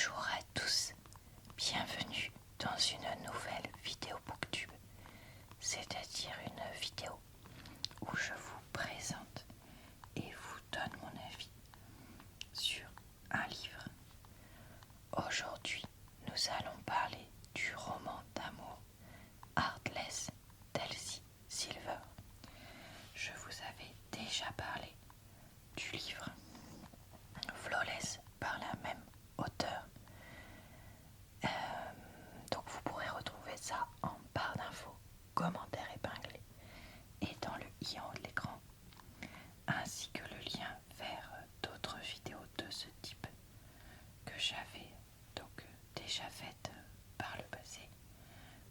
Bonjour à tous, bienvenue dans une nouvelle vidéo Booktube, c'est-à-dire une vidéo où je vous présente et vous donne mon avis sur un livre. Aujourd'hui, nous allons parler du roman d'amour Heartless d'Elsie Silver. Je vous avais déjà parlé du livre Flawless par la même auteure. Donc vous pourrez retrouver ça en barre d'infos, commentaires épinglés et dans le i en haut de l'écran, ainsi que le lien vers d'autres vidéos de ce type que j'avais donc déjà faites par le passé,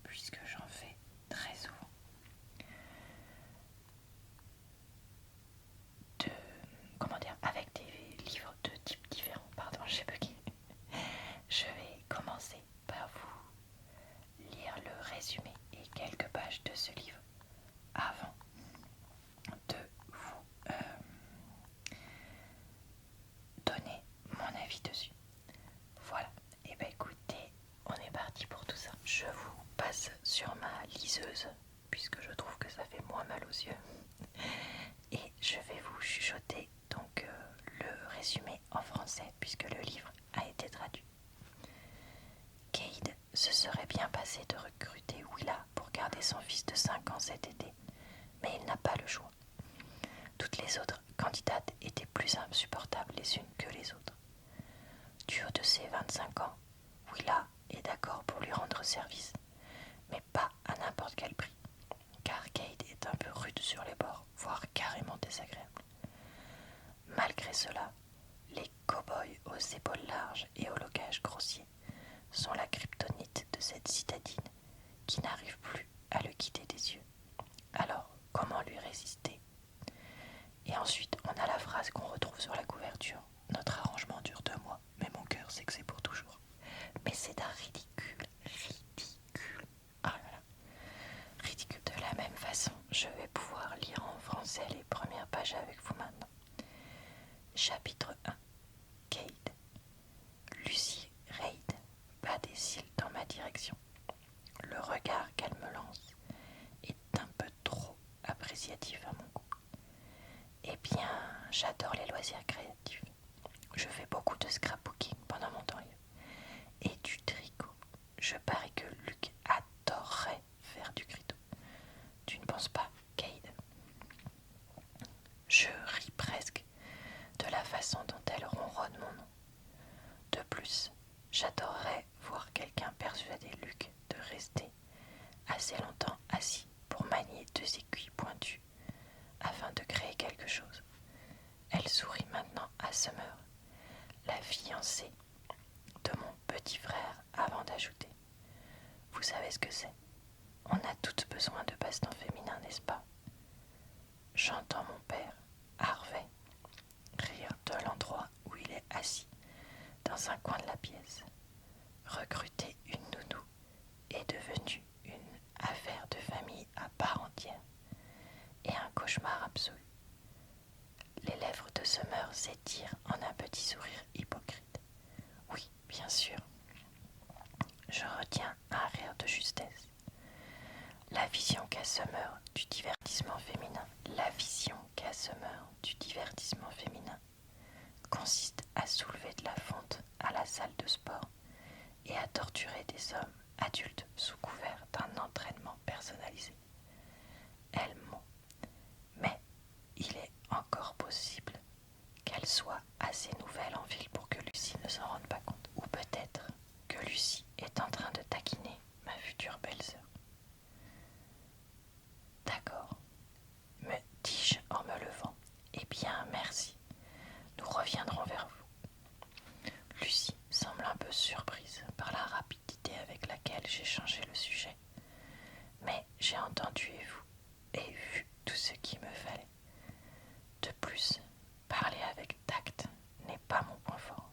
puisque j'en fais très souvent. Avec des livres de types différents, j'ai bugué. Je vais commencer par vous lire le résumé et quelques pages de ce livre avant de vous donner mon avis dessus. Voilà, et écoutez, on est parti pour tout ça. Je vous passe sur ma liseuse, puisque je trouve que ça fait moins mal aux yeux. Et je vais vous chuchoter donc le résumé en français, puisque le livre a été traduit. Cade se serait bien passé de recruter Willa pour garder son fils de 5 ans cet été, mais il n'a pas le choix. Toutes les autres candidates étaient plus insupportables les unes que les autres. Du haut de ses 25 ans, Willa est d'accord pour lui rendre service, mais pas à n'importe quel prix, car Cade est un peu rude sur les bords, voire carrément désagréable. Malgré cela, les cow-boys aux épaules larges et au logage grossier sont la kryptonite de cette citadine qui n'arrive plus à le quitter des yeux. Alors, comment lui résister? Et ensuite, on a la phrase qu'on retrouve sur la couverture. Notre arrangement dure 2 mois, mais mon cœur sait que c'est pour toujours. Mais c'est d'un ridicule. Ah là là. Ridicule. De la même façon, je vais pouvoir lire en français les premières pages avec vous maintenant. Chapitre 1. Cade. Lucy Reid bat des cils dans ma direction. Le regard qu'elle me lance est un peu trop appréciatif à mon goût. Eh bien, j'adore les loisirs créatifs. Je fais beaucoup de scrapbooking pendant mon temps libre. Et du tricot. Je parie que Luc adorerait faire du crito. Tu ne penses pas, Cade? Je ris presque de la façon dont elle ronronne mon nom. De plus, j'adorerais voir quelqu'un persuader Luc de rester assez longtemps assis pour manier 2 aiguilles pointues afin de créer quelque chose. Elle sourit maintenant à Summer, la fiancée de mon petit frère, avant d'ajouter: vous savez ce que c'est? On a toutes besoin de passe-temps féminin, n'est-ce pas? J'entends mon père, Harvey, rire de l'endroit où il est assis, dans un coin de la pièce. Recruter une nounou est devenu une affaire de famille à part entière et un cauchemar absolu. Les lèvres de Summer s'étirent en un petit sourire hypocrite. Oui, bien sûr. Je retiens un rire de justesse. La vision qu'a Summer du divertissement féminin, consiste à soulever de la fonte à la salle de sport et à torturer des hommes adultes sous couvert d'un entraînement personnalisé. Elle ment, mais il est encore possible qu'elle soit assez nouvelle en ville pour que Lucy ne s'en rende pas compte. Ou peut-être que Lucy est en train de taquiner ma future belle-sœur. D'accord, me dis-je en me levant. Eh bien, merci. Nous reviendrons vers vous. Lucy semble un peu surprise par la rapidité avec laquelle j'ai changé le sujet. Mais j'ai entendu et vu tout ce qu'il me fallait. De plus, parler avec tact n'est pas mon point fort.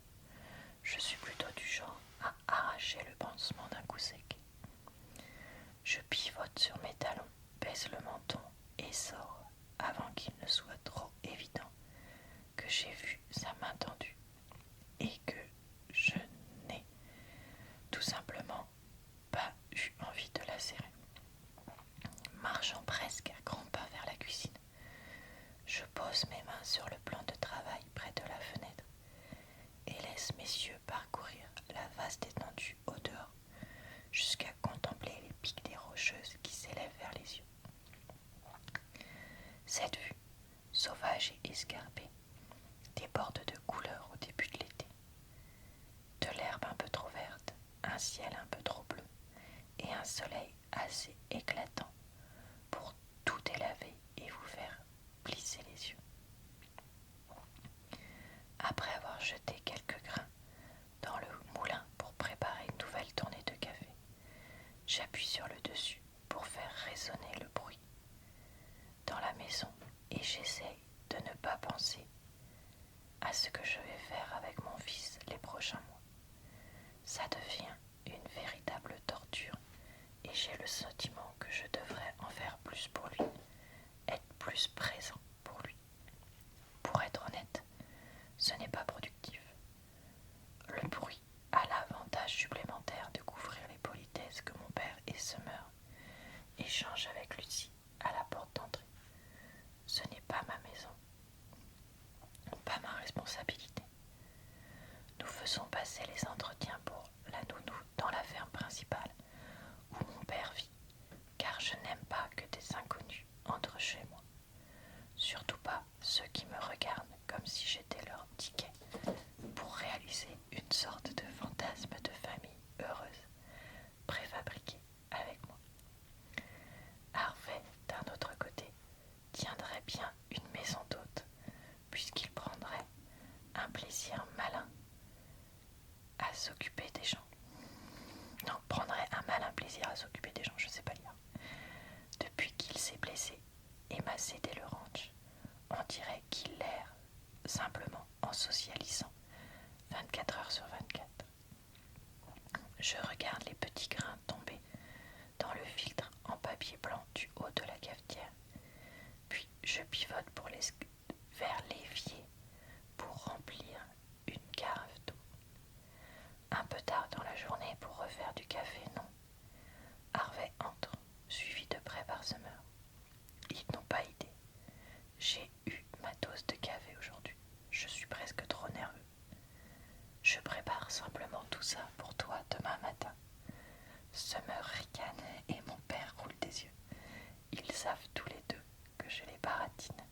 Je suis plutôt du genre à arracher le pansement d'un coup sec. Je pivote sur mes talons, baisse le menton et sors avant qu'il ne soit trop évident que j'ai vu sa main tendue et que je n'ai laisse messieurs parcourir la vaste étendue au dehors, jusqu'à contempler les pics des rocheuses qui s'élèvent vers les yeux. Cette vue, sauvage et escarpée, déborde de couleurs au début de l'été. De l'herbe un peu trop verte, un ciel un peu trop bleu, et un soleil assez éclatant pour tout délaver et vous faire plisser les yeux. Après avoir jeté quelques grains dans le moulin pour préparer une nouvelle tournée de café, j'appuie sur le dessus pour faire résonner le bruit dans la maison et j'essaye de ne pas penser à ce que je vais faire avec mon fils les prochains mois. Ça devient une véritable torture et j'ai le sentiment que je devrais en faire plus pour lui, être plus présent pour lui. Pour être honnête, ce n'est pas productif. Le bruit a l'avantage supplémentaire de couvrir les politesses que mon père et Summer échangent avec Lucie à la porte d'entrée. Ce n'est pas ma maison, pas ma responsabilité. Nous faisons passer les entretiens pour la nounou dans la ferme principale où mon père vit, car je n'aime pas que des inconnus entrent chez moi. Surtout pas ceux qui me regardent comme si j'étais leur ticket pour réaliser une sorte de fantasme de famille heureuse, préfabriqué avec moi. Harvey, d'un autre côté, tiendrait bien une maison d'hôte, puisqu'il prendrait un plaisir malin à s'occuper des gens. Non, prendrait un malin plaisir à s'occuper des gens, je sais pas lire. Depuis qu'il s'est blessé et m'a cédé le ranch, on dirait qu'il l'erre simplement en socialisant 24 heures sur 24. Je regarde les petits grains tomber dans le filtre en papier blanc du haut de la cafetière, puis je pivote vers l'évier pour remplir une carafe d'eau. Un peu tard dans la journée pour refaire du café, non. Harvey entre, suivi de près par Summer. Ils n'ont pas idée. J'ai eu ma dose de café aujourd'hui. Je suis presque trop nerveux. Je prépare simplement tout ça pour toi demain matin. Summer ricane et mon père roule des yeux. Ils savent tous les deux que je les baratine.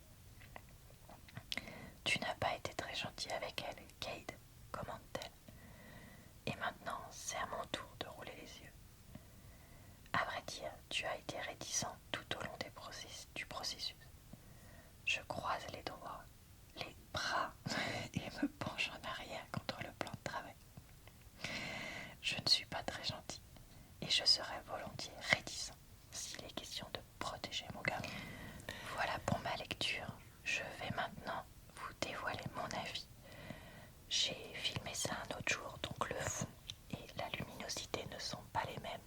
Tu n'as pas été très gentil avec elle, Cade, commande-t-elle. Et maintenant, c'est à mon tour de rouler les yeux. À vrai dire, tu as été réticent tout au long du processus. Je croise les doigts, les bras et me penche en arrière contre le plan de travail. Je ne suis pas très gentil et je serais volontiers réticent s'il est question de protéger mon gamin. Voilà pour ma lecture. Je vais maintenant vous dévoiler mon avis. J'ai filmé ça un autre jour, donc le fond et la luminosité ne sont pas les mêmes.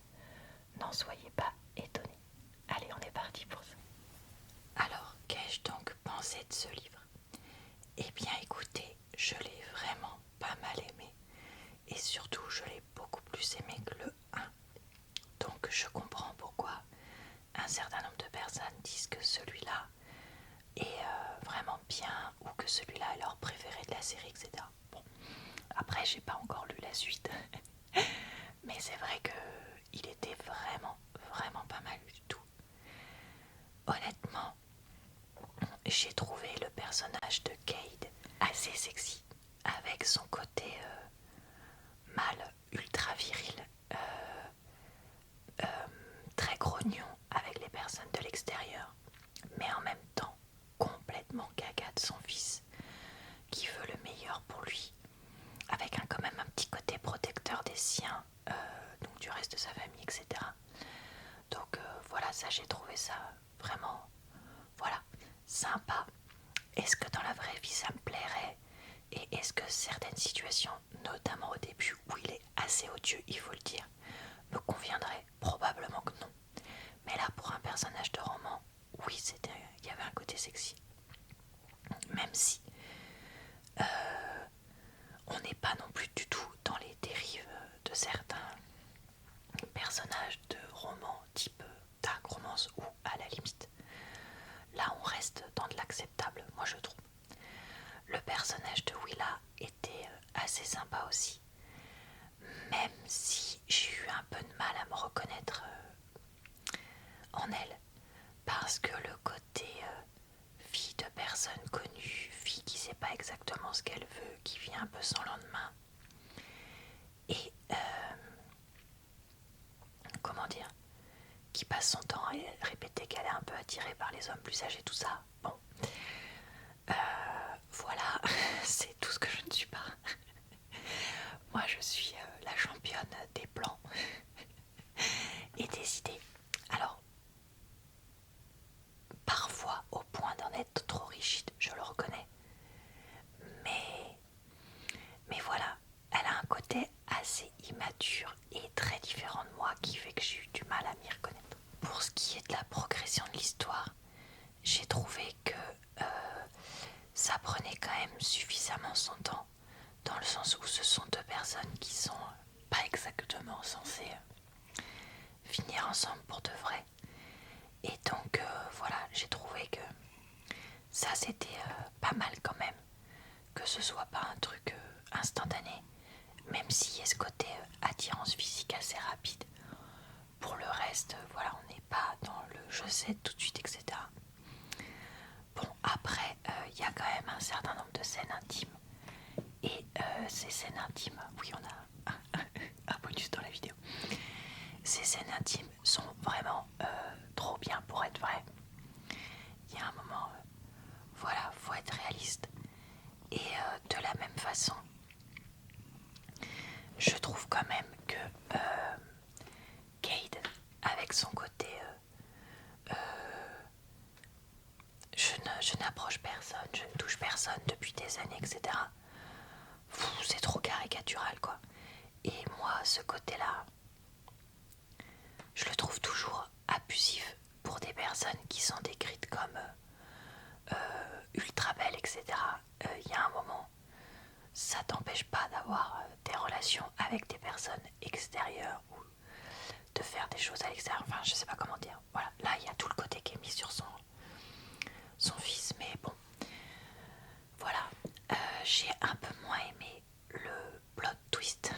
N'en soyez pas étonnés. Allez, on est parti pour ça. Alors, qu'ai-je donc pensé de ce livre? Eh bien, écoutez, je l'ai vraiment pas mal aimé. Et surtout, je l'ai beaucoup plus aimé que le 1. Donc, je comprends pourquoi un certain nombre de personnes disent que celui-là est vraiment bien ou que celui-là est leur préféré de la série, etc. Bon, après, j'ai pas encore lu la suite. Mais c'est vrai qu'il était vraiment, vraiment pas mal du tout. Honnêtement, j'ai trouvé le personnage de Cade assez sexy, avec son côté mâle ultra viril, très grognon avec les personnes de l'extérieur, mais en même temps complètement gaga de son fils, qui veut le meilleur pour lui, avec quand même un petit côté protecteur des siens, donc du reste de sa famille, etc. Donc voilà, ça, j'ai trouvé ça vraiment, voilà, sympa. Est-ce que dans la vraie vie ça me plairait? Et est-ce que certaines situations, notamment au début où il est assez odieux, il faut le dire, me conviendraient? Probablement que non. Mais là, pour un personnage de roman, oui, il y avait un côté sexy. Même si on n'est pas non plus du tout dans les dérives de certains personnages de romans type dark romance ou à la limite. Là, on reste dans de l'acceptable, moi je trouve. Le personnage de Willa était assez sympa aussi. Même si j'ai eu un peu de mal à me reconnaître en elle. Parce que le côté fille de personne connue, fille qui sait pas exactement ce qu'elle veut, qui vit un peu sans lendemain. Et comment dire, qui passe son temps à répéter qu'elle est un peu attirée par les hommes plus âgés, tout ça. Bon, voilà, c'est tout ce que je ne suis pas. Moi, je suis la championne des plans et des idées. Alors, parfois au point d'en être trop rigide, je le reconnais. Mais voilà, elle a un côté assez immature et très différent de moi qui fait que j'ai eu du mal à m'y reconnaître. Pour ce qui est de la progression de l'histoire, j'ai trouvé que ça prenait quand même suffisamment son temps, dans le sens où ce sont deux personnes qui sont pas exactement censées finir ensemble pour de vrai. Et donc voilà, j'ai trouvé que ça c'était pas mal quand même, que ce soit pas un truc instantané, même s'il y a ce côté attirance physique assez rapide. Pour le reste, voilà, on n'est pas dans le je sais tout de suite, etc. Bon, après, il y a quand même un certain nombre de scènes intimes. Et ces scènes intimes, oui, on a un bonus dans la vidéo. Ces scènes intimes sont vraiment trop bien pour être vraies. Il y a un moment, voilà, faut être réaliste. Et de la même façon, je trouve quand même que Cade, avec son côté je n'approche personne, je ne touche personne depuis des années, etc. C'est trop caricatural, quoi. Et moi, ce côté-là, je le trouve toujours abusif pour des personnes qui sont décrites comme ultra belles, etc. Il y a un moment, ça t'empêche pas d'avoir des relations avec des personnes extérieures ou de faire des choses à l'extérieur. Enfin, je sais pas comment dire. Voilà, là, il y a tout le côté qui est mis sur son fils, mais bon. Voilà, j'ai un peu moins aimé le plot twist,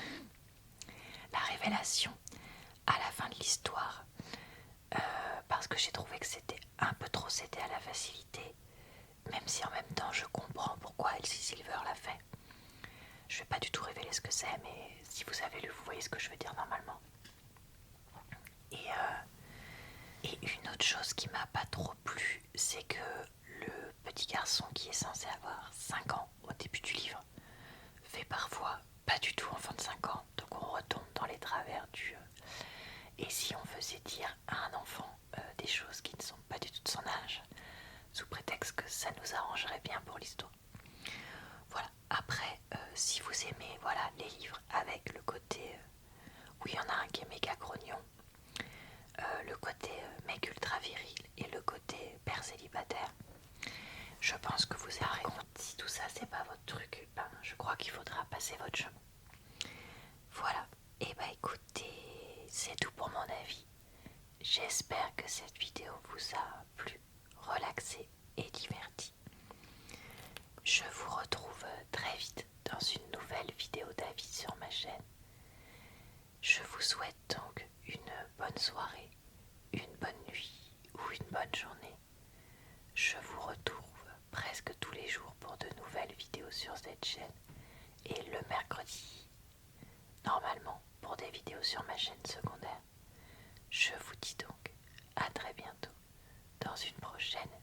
la révélation à la fin de l'histoire, parce que j'ai trouvé que c'était un peu trop cédé à la facilité, même si en même temps je comprends pourquoi Elsie Silver l'a fait. Je vais pas du tout révéler ce que c'est, mais si vous avez lu, vous voyez ce que je veux dire normalement. Et une autre chose qui m'a pas trop plu, c'est que le petit garçon qui est censé avoir 5 ans au début du livre fait parfois pas du tout enfant de 5 ans, donc on retombe dans les travers du et si on faisait dire à un enfant des choses qui ne sont pas du tout de son âge, sous prétexte que ça nous arrangerait bien pour l'histoire. Voilà, après, si vous aimez voilà, les livres avec le côté où il y en a un qui est méga grognon, le côté mec ultra viril et le côté père célibataire, je pense que vous aurez compte. Si tout ça c'est pas votre truc, ben, je crois qu'il faudra passer votre chemin. Voilà, et bah écoutez, c'est tout pour mon avis. J'espère que cette vidéo vous a plu, relaxé et diverti. Je vous retrouve très vite dans une nouvelle vidéo d'avis sur ma chaîne. Je vous souhaite donc une bonne soirée, une bonne nuit ou une bonne journée. Je vous retrouve presque tous les jours pour de nouvelles vidéos sur cette chaîne et le mercredi, normalement, pour des vidéos sur ma chaîne secondaire. Je vous dis donc à très bientôt dans une prochaine